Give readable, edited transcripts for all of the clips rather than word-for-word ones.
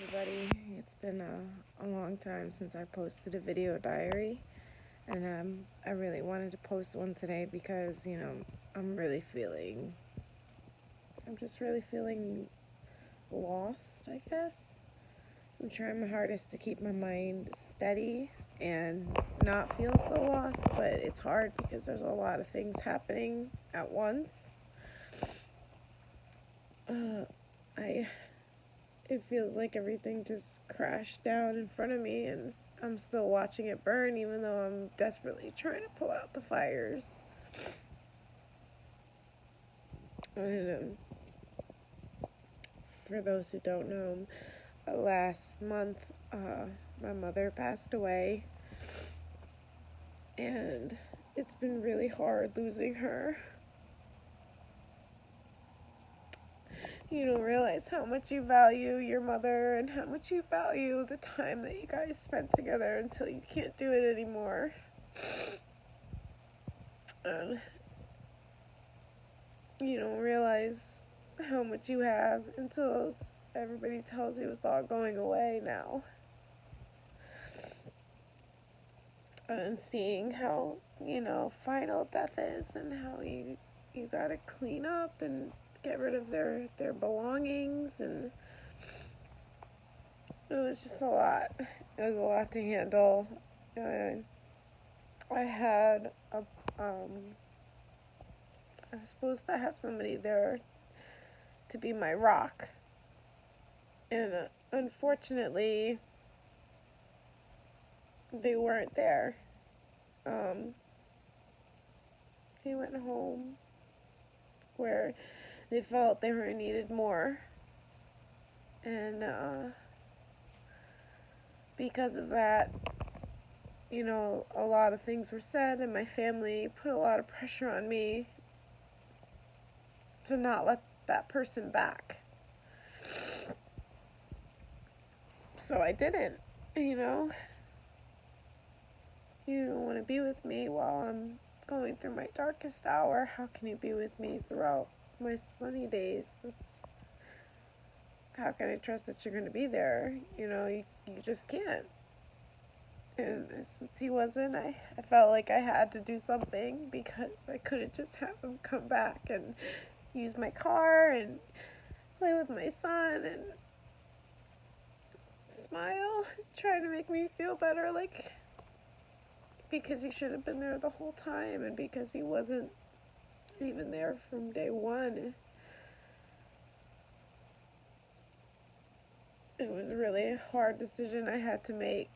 everybody. It's been a long time since I posted a video diary, and I really wanted to post one today because, I'm really feeling, I'm just really feeling lost, I guess. I'm trying my hardest to keep my mind steady and not feel so lost, but it's hard because there's a lot of things happening at once. Uh, I it feels like everything just crashed down in front of me, and I'm still watching it burn even though I'm desperately trying to pull out the fires. And for those who don't know, last month my mother passed away, and it's been really hard losing her. You don't realize how much you value your mother and how much you value the time that you guys spent together until you can't do it anymore. And you don't realize how much you have until everybody tells you it's all going away now. And seeing how, final death is, and how you gotta clean up and get rid of their belongings, and it was just a lot. It was a lot to handle. I had I was supposed to have somebody there to be my rock, and unfortunately they weren't there. Um, they went home where they felt they were needed more, and because of that, a lot of things were said, and my family put a lot of pressure on me to not let that person back. So I didn't, you know. You don't want to be with me while I'm going through my darkest hour. How can you be with me throughout my sunny days? How can I trust that you're going to be there? You just can't. And since he wasn't, I felt like I had to do something because I couldn't just have him come back and use my car and play with my son and smile, trying to make me feel better, like, because he should have been there the whole time, and because he wasn't even there from day one. It was a really hard decision I had to make.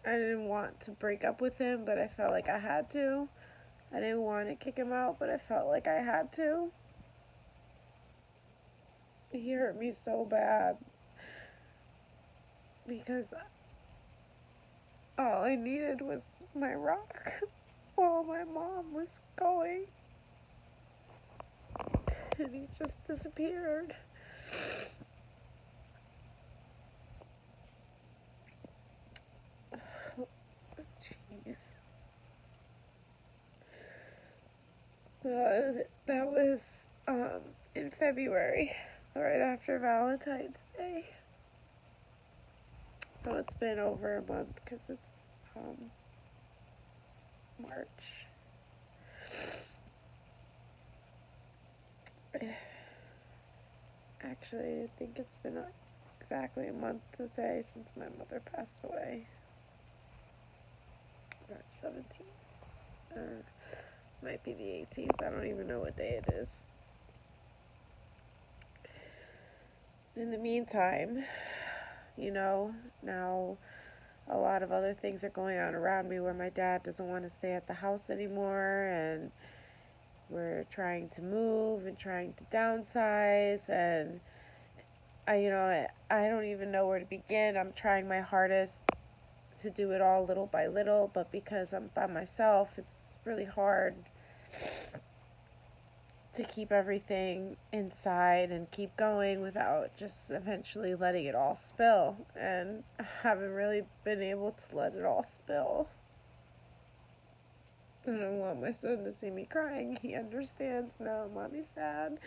I didn't want to break up with him, but I felt like I had to. I didn't want to kick him out, but I felt like I had to. He hurt me so bad because all I needed was my rock while my mom was going, and he just disappeared. Jeez. That was in February, right after Valentine's Day. So it's been over a month because it's March. Actually, I think it's been exactly a month today since my mother passed away. March 17th. Or might be the 18th. I don't even know what day it is. In the meantime, now a lot of other things are going on around me where my dad doesn't want to stay at the house anymore, and we're trying to move and trying to downsize, and I don't even know where to begin. I'm trying my hardest to do it all little by little, but because I'm by myself, it's really hard to keep everything inside and keep going without just eventually letting it all spill. And I haven't really been able to let it all spill I don't want my son to see me crying. He understands now. Mommy's sad.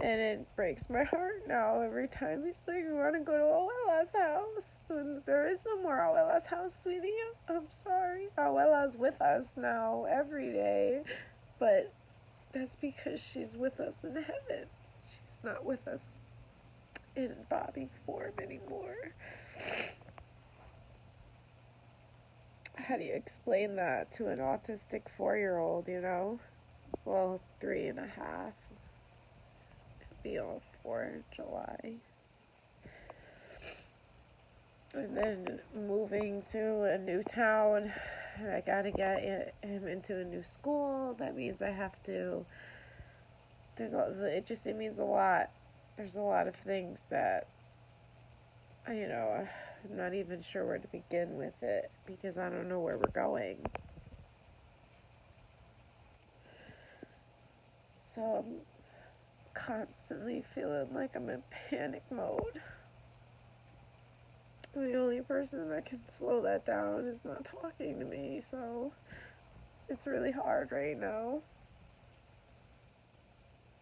And it breaks my heart now every time he's like, we want to go to Abuela's house. And there is no more Abuela's house, sweetie. I'm sorry. Abuela's with us now every day. But that's because she's with us in heaven. She's not with us in body form anymore. How do you explain that to an autistic 4-year-old, you know? Well, 3.5. It'll be all 4 in July. And then moving to a new town, I gotta get him into a new school. That means I have to. It means a lot. There's a lot of things that, you know, I'm not even sure where to begin with it because I don't know where we're going. So I'm constantly feeling like I'm in panic mode. The only person that can slow that down is not talking to me, so it's really hard right now.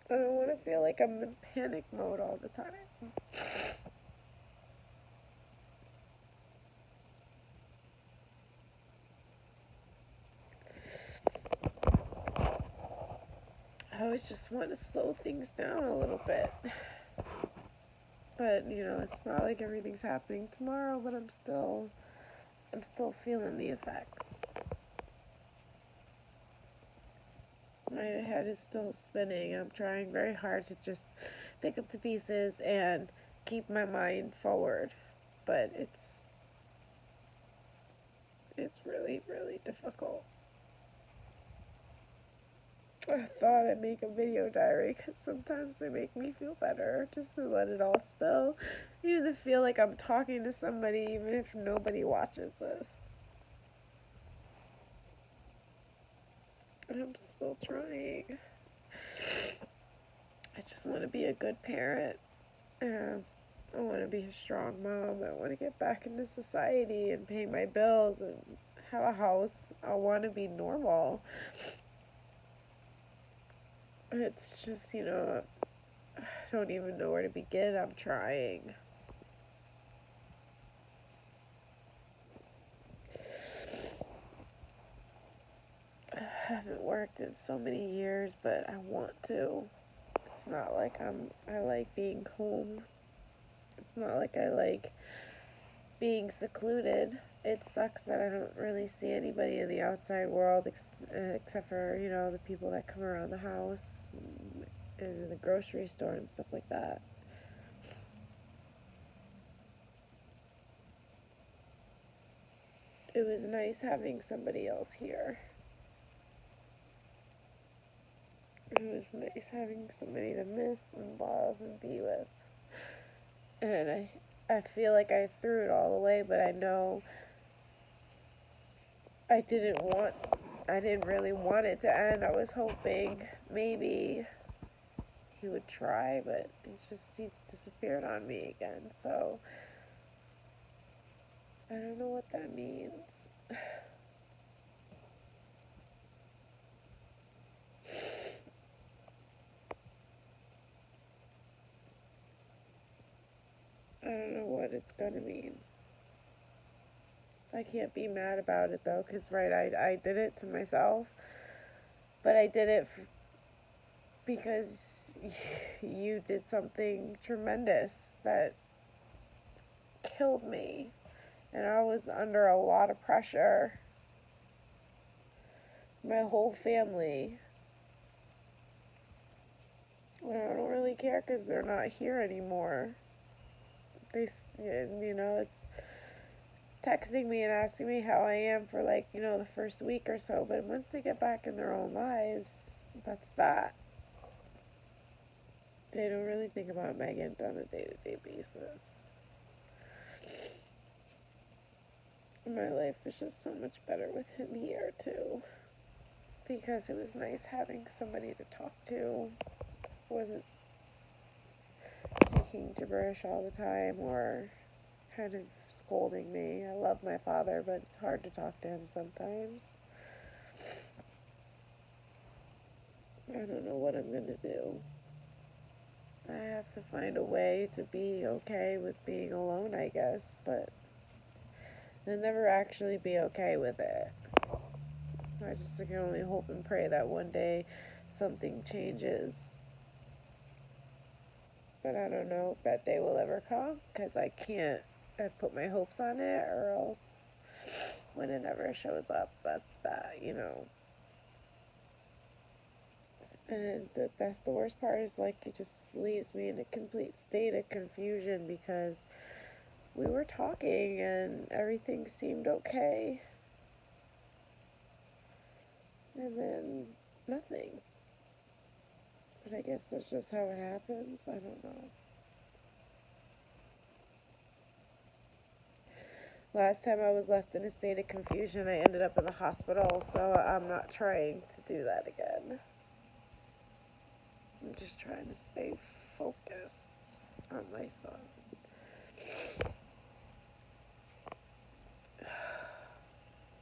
I don't want to feel like I'm in panic mode all the time. I always just want to slow things down a little bit. But, you know, it's not like everything's happening tomorrow, but I'm still feeling the effects. My head is still spinning. I'm trying very hard to just pick up the pieces and keep my mind forward. But it's really, really difficult. I thought I'd make a video diary because sometimes they make me feel better just to let it all spill. Even to feel like I'm talking to somebody even if nobody watches this. I'm still trying. I just want to be a good parent. I want to be a strong mom. I want to get back into society and pay my bills and have a house. I want to be normal. It's just, you know, I don't even know where to begin. I'm trying. I haven't worked in so many years, but I want to. It's not like I like being home. It's not like I like being secluded. It sucks that I don't really see anybody in the outside world except for, you know, the people that come around the house and the grocery store and stuff like that. It was nice having somebody else here. It was nice having somebody to miss and love and be with. And I feel like I threw it all away, but I know I didn't really want it to end. I was hoping maybe he would try, but he's disappeared on me again. So I don't know what that means. I don't know what it's gonna mean. I can't be mad about it though, because right, I did it to myself, but I did it because you did something tremendous that killed me, and I was under a lot of pressure. My whole family. Well, I don't really care because they're not here anymore. They, you know, it's texting me and asking me how I am for like, you know, the first week or so, but once they get back in their own lives, that's that. They don't really think about Megan on a day-to-day basis. My life is just so much better with him here too, because it was nice having somebody to talk to. Wasn't speaking gibberish all the time or kind of scolding me. I love my father, but it's hard to talk to him sometimes. I don't know what I'm gonna do. I have to find a way to be okay with being alone, I guess, but I'll never actually be okay with it. I just can only hope and pray that one day something changes. But I don't know if that day will ever come, because I can't put my hopes on it, or else when it never shows up, that's that, you know. And the worst part is, like, it just leaves me in a complete state of confusion, because we were talking and everything seemed okay, and then nothing. But I guess that's just how it happens. I don't know. Last time I was left in a state of confusion, I ended up in the hospital, so I'm not trying to do that again. I'm just trying to stay focused on my son.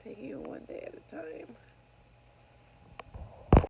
Taking it one day at a time.